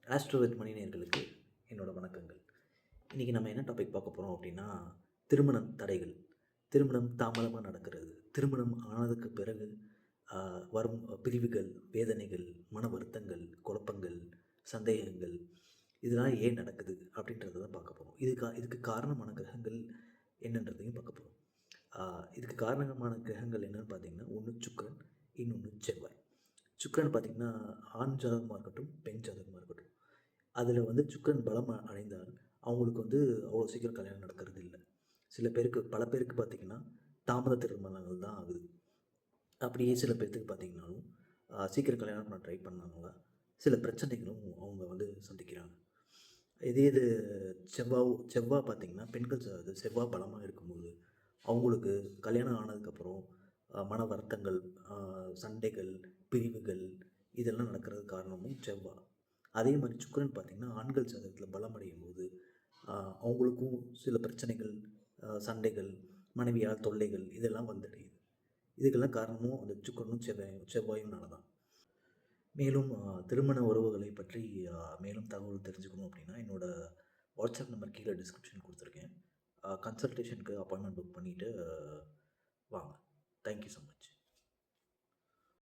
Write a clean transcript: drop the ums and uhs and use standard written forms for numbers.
ஆஸ்ட்ரோவித் மணிநேயர்களுக்கு என்னோடய வணக்கங்கள். இன்றைக்கி நம்ம என்ன டாபிக் பார்க்க போகிறோம் அப்படின்னா, திருமணம் தடைகள். திருமணம் தாமதமாக நடக்கிறது, திருமணம் ஆனதுக்கு பிறகு வரும் பிரிவுகள், வேதனைகள், மன வருத்தங்கள், குழப்பங்கள், சந்தேகங்கள் இதெல்லாம் ஏன் நடக்குது அப்படின்றத தான் பார்க்க போகிறோம். இதுக்கு காரணமான கிரகங்கள் என்னன்றதையும் பார்க்க போகிறோம். இதுக்கு காரணமான கிரகங்கள் என்னென்னு பார்த்தீங்கன்னா, ஒன்று சுக்கிரன், இன்னொன்று செவ்வாய். சுக்கிரன் பார்த்திங்கன்னா ஆண் ஜாதகமாக இருக்கட்டும், பெண் ஜாதகமாக இருக்கட்டும், அதில் வந்து சுக்கிரன் பலம் அடைந்தால் அவங்களுக்கு வந்து அவ்வளோ சீக்கிரம் கல்யாணம் நடக்கிறது இல்லை. பல பேருக்கு பார்த்திங்கன்னா தாமத திருமணங்கள் தான் ஆகுது. அப்படியே சில பேர்த்துக்கு பார்த்திங்கனாலும் சீக்கிரம் கல்யாணம் பண்ண ட்ரை பண்ணாங்களா சில பிரச்சனைகளும் அவங்க வந்து சந்திக்கிறாங்க. இது செவ்வாய் பார்த்திங்கன்னா பெண்கள் செவ்வாய் பலமாக இருக்கும்போது அவங்களுக்கு கல்யாணம் ஆனதுக்கப்புறம் மன வருத்தங்கள், சண்டைகள், பிரிவுகள் இதெல்லாம் நடக்கிறதுக்கு காரணமும் செவ்வாய். அதே மாதிரி சுக்கிரன் பார்த்திங்கன்னா ஆண்கள் ஜாதகத்தில் பலமடையும் போது அவங்களுக்கும் சில பிரச்சனைகள், சண்டைகள், மனைவியால் தொல்லைகள் இதெல்லாம் வந்தடையுது. இதுக்கெல்லாம் காரணமும் அந்த சுக்கிரனும் செவ்வாயும்னால தான். மேலும் திருமண உறவுகளை பற்றி மேலும் தகவல் தெரிஞ்சுக்கணும் அப்படின்னா என்னோடய வாட்ஸ்அப் நம்பர் கீழே டிஸ்கிரிப்ஷன் கொடுத்துருக்கேன். கன்சல்டேஷனுக்கு அப்பாயின்மெண்ட் புக் பண்ணிவிட்டு வாங்க. Thank you so much.